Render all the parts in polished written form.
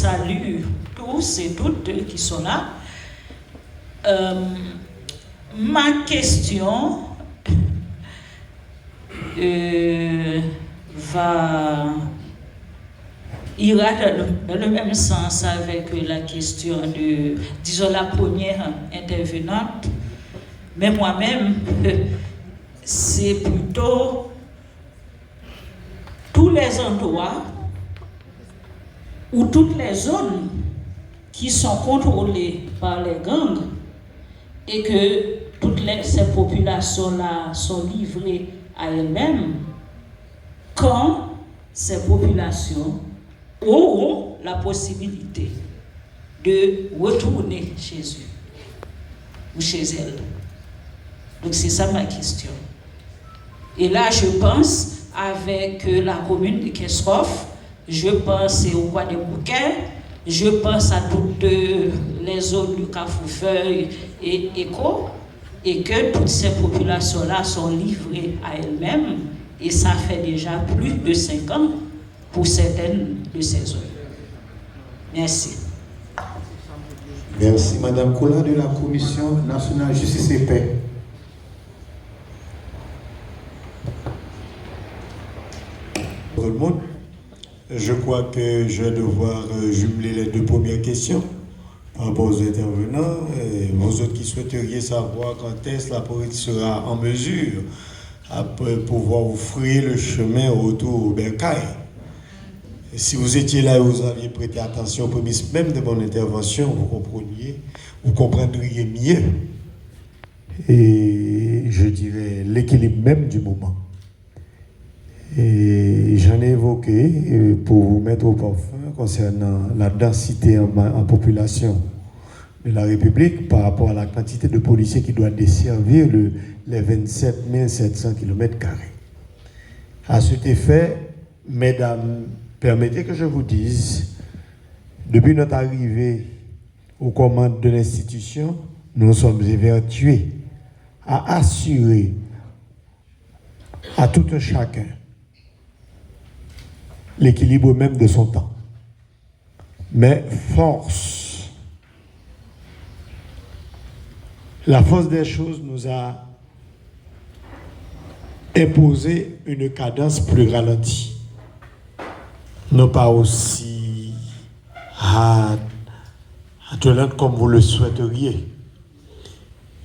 salue tous et toutes qui sont là. Ma question ira dans le même sens avec la question de, disons, la première intervenante. Mais moi-même, c'est plutôt tous les endroits ou toutes les zones qui sont contrôlées par les gangs et que toutes ces populations-là sont livrées à elles-mêmes, quand ces populations auront la possibilité de retourner chez eux ou chez elles. Donc c'est ça ma question. Et là, je pense, avec la commune de Kestroff, je pense au Bois des Bouquets, je pense à toutes les zones du Cafoufeuille et Éco, et que toutes ces populations-là sont livrées à elles-mêmes, et ça fait déjà plus de 5 ans pour certaines de ces zones. Merci. Merci, Madame Koula de la Commission nationale Justice et Paix. Tout le monde, je crois que je vais devoir jumeler les 2 premières questions par rapport aux intervenants. Et vous autres qui souhaiteriez savoir quand est-ce que la police sera en mesure de pouvoir vous frayer le chemin au retour au bercail. Si vous étiez là et vous aviez prêté attention aux prémices même de mon intervention, vous comprendriez mieux, et je dirais l'équilibre même du moment. Et j'en ai évoqué pour vous mettre au parfum concernant la densité en population de la République par rapport à la quantité de policiers qui doivent desservir les 27 700 km². À cet effet, mesdames, permettez que je vous dise, depuis notre arrivée aux commandes de l'institution, nous sommes évertués à assurer à tout un chacun l'équilibre même de son temps. Mais la force des choses nous a imposé une cadence plus ralentie. Non pas aussi attelante comme vous le souhaiteriez.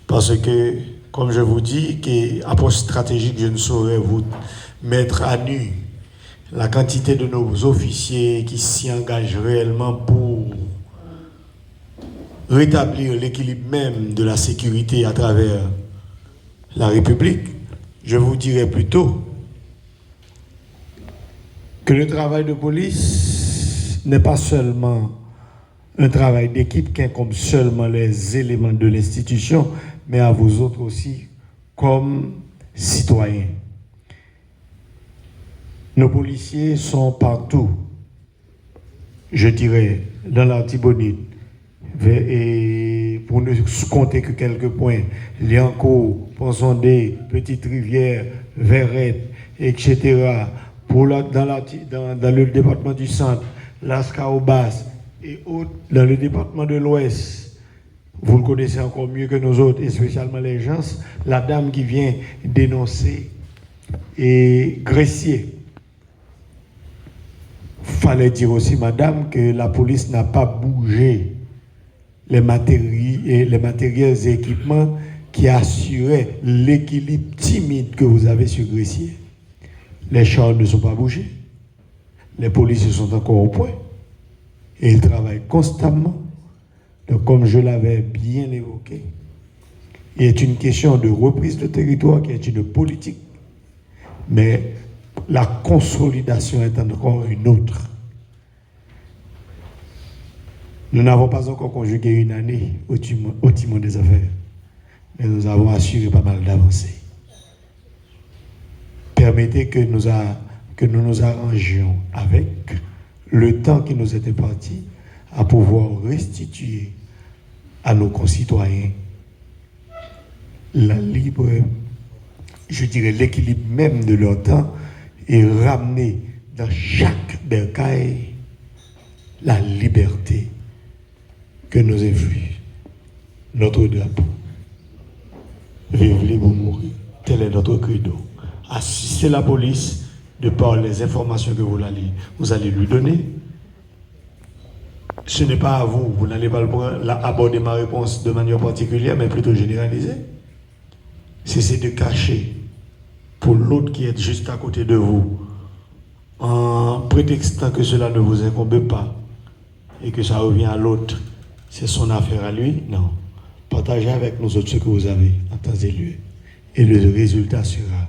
Parce que, comme je vous dis, qu'approche stratégique, je ne saurais vous mettre à nu la quantité de nos officiers qui s'y engagent réellement pour rétablir l'équilibre même de la sécurité à travers la République. Je vous dirais plutôt que le travail de police n'est pas seulement un travail d'équipe qui incombe seulement les éléments de l'institution, mais à vous autres aussi comme citoyens. Nos policiers sont partout, je dirais, dans l'Artibonite, et pour ne compter que quelques points, Liancourt, Ponsondé, Petite Rivière, Verrette, etc., dans le département du centre, Lascaobas et autres, dans le département de l'Ouest. Vous le connaissez encore mieux que nous autres, et spécialement les gens, la dame qui vient dénoncer et Gressier. Fallait dire aussi, madame, que la police n'a pas bougé les matériels et équipements qui assuraient l'équilibre timide que vous avez sur Gressier. Les chars ne sont pas bougés. Les policiers sont encore au point. Et ils travaillent constamment. Donc, comme je l'avais bien évoqué, il est une question de reprise de territoire qui est une politique. Mais la consolidation est encore une autre. Nous n'avons pas encore conjugué une année au timon des affaires, mais nous avons assuré pas mal d'avancées. Permettez que nous nous arrangions avec le temps qui nous est imparti à pouvoir restituer à nos concitoyens l'équilibre même de leur temps et ramener dans chaque bercail la liberté que nous inflige notre drapeau. Vivez pour mourir. Tel est notre credo. Assistez la police de par les informations que vous allez lui donner. Ce n'est pas à vous, vous n'allez pas aborder ma réponse de manière particulière, mais plutôt généralisée. Cessez de cacher pour l'autre qui est juste à côté de vous, en prétextant que cela ne vous incombe pas et que ça revient à l'autre. C'est son affaire à lui. Non. Partagez avec nous autres ce que vous avez en temps et lieu. Et le résultat sera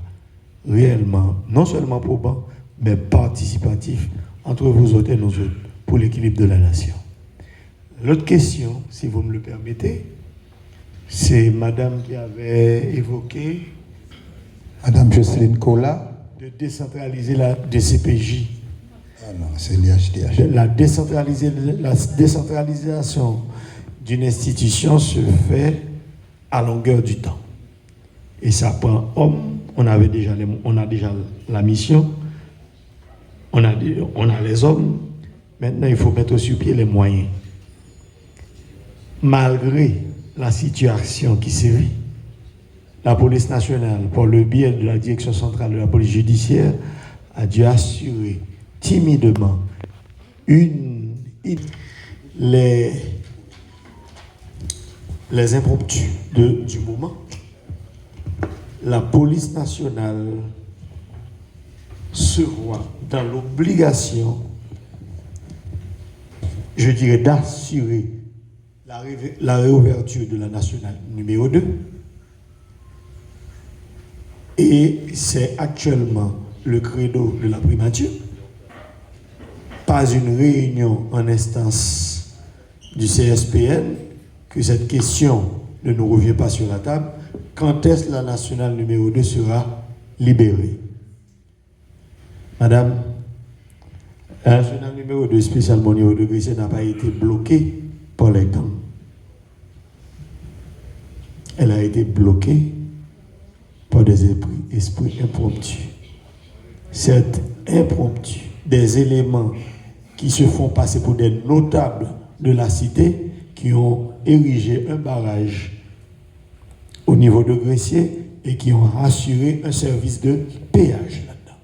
réellement, non seulement probant, mais participatif entre vous autres et nous autres pour l'équilibre de la nation. L'autre question, si vous me le permettez, c'est Madame qui avait évoqué, Madame Jocelyne Cola, de décentraliser la DCPJ. Ah non, c'est l'IHDH. La décentralisation d'une institution se fait à longueur du temps. Et ça prend homme, on a déjà la mission, on a les hommes, maintenant il faut mettre sur pied les moyens. Malgré la situation qui sévit, la police nationale, par le biais de la direction centrale de la police judiciaire, a dû assurer timidement les impromptus du moment. La police nationale se voit dans l'obligation, je dirais, d'assurer la réouverture de la nationale numéro 2. Et c'est actuellement le credo de la primature. Pas une réunion en instance du CSPN que cette question ne nous revient pas sur la table. Quand est-ce que la nationale numéro 2 sera libérée? Madame, la nationale numéro 2, spécialement au niveau de Gressier, n'a pas été bloquée par les gangs. Elle a été bloquée par des esprits impromptus. Cet impromptu, des éléments qui se font passer pour des notables de la cité, qui ont érigé un barrage au niveau de Gressier et qui ont assuré un service de péage là-dedans.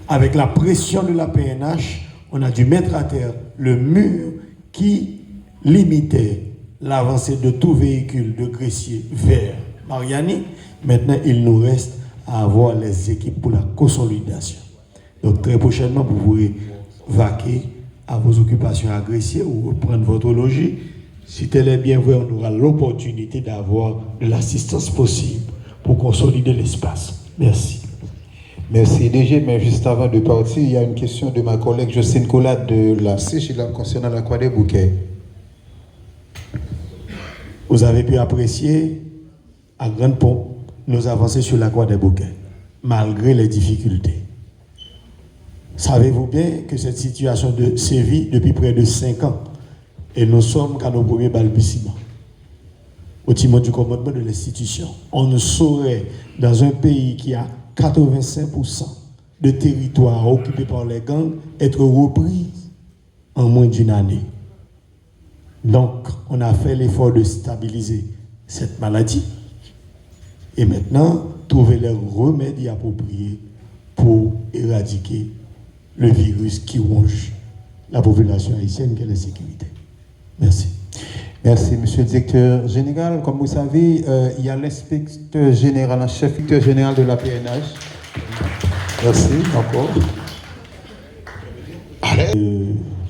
Avec la pression de la PNH, on a dû mettre à terre le mur qui limitait l'avancée de tout véhicule de Gressier vers Mariani. Maintenant, il nous reste à avoir les équipes pour la consolidation. Donc, très prochainement, vous pourrez vaquer à vos occupations à Gressier ou reprendre votre logis. Si tel est bien vrai, on aura l'opportunité d'avoir de l'assistance possible pour consolider l'espace. Merci. Merci DG, mais juste avant de partir, il y a une question de ma collègue Jocelyne Cola de la CGLAM concernant la Croix des Bouquets. Vous avez pu apprécier à grande pompe nos avancées sur la Croix des Bouquets, malgré les difficultés. Savez-vous bien que cette situation sévit depuis près de 5 ans et nous sommes qu'à nos premiers balbutiements au timon du commandement de l'institution. On ne saurait, dans un pays qui a 85% de territoire occupé par les gangs, être repris en moins d'une année. Donc, on a fait l'effort de stabiliser cette maladie et maintenant, trouver les remèdes appropriés pour éradiquer le virus qui ronge la population haïtienne, qu'est la sécurité. Merci. Merci, monsieur le directeur général. Comme vous savez, il y a l'inspecteur général, un chef inspecteur général de la PNH. Merci, encore.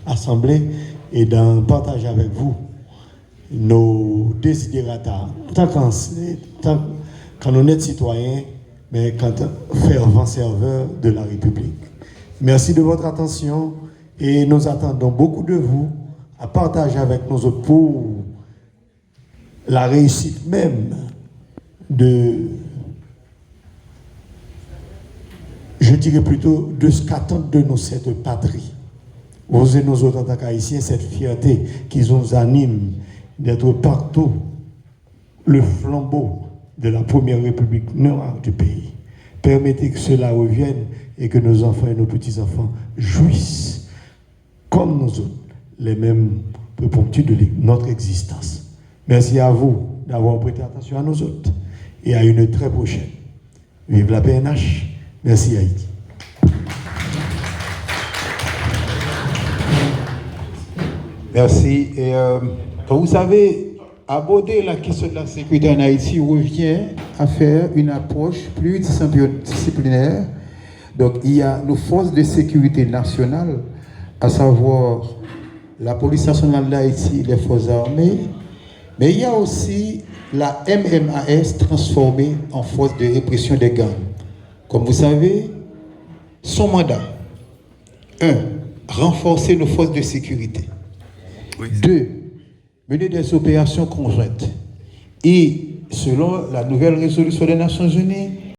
Assemblée et d'en partager avec vous nos désidérata, quand on est citoyen, mais quand fervent serveur de la République. Merci de votre attention et nous attendons beaucoup de vous à partager avec nous autres pour la réussite même je dirais plutôt de ce qu'attendent de nous cette patrie. Vous et nous autres en tant qu'Haïtiens, cette fierté qui nous anime d'être partout le flambeau de la première République noire du pays. Permettez que cela revienne et que nos enfants et nos petits-enfants jouissent comme nous autres, les mêmes préponctus de notre existence. Merci à vous d'avoir prêté attention à nous autres et à une très prochaine. Vive la PNH. Merci Haïti. Merci. Et quand vous savez, aborder la question de la sécurité en Haïti revient à faire une approche plus disciplinaire. Donc, il y a nos forces de sécurité nationales, à savoir la police nationale d'Haïti, les forces armées, mais il y a aussi la MMAS transformée en force de répression des gangs. Comme vous savez, son mandat, 1. Renforcer nos forces de sécurité. 2. Mener des opérations conjointes. Et selon la nouvelle résolution des Nations Unies,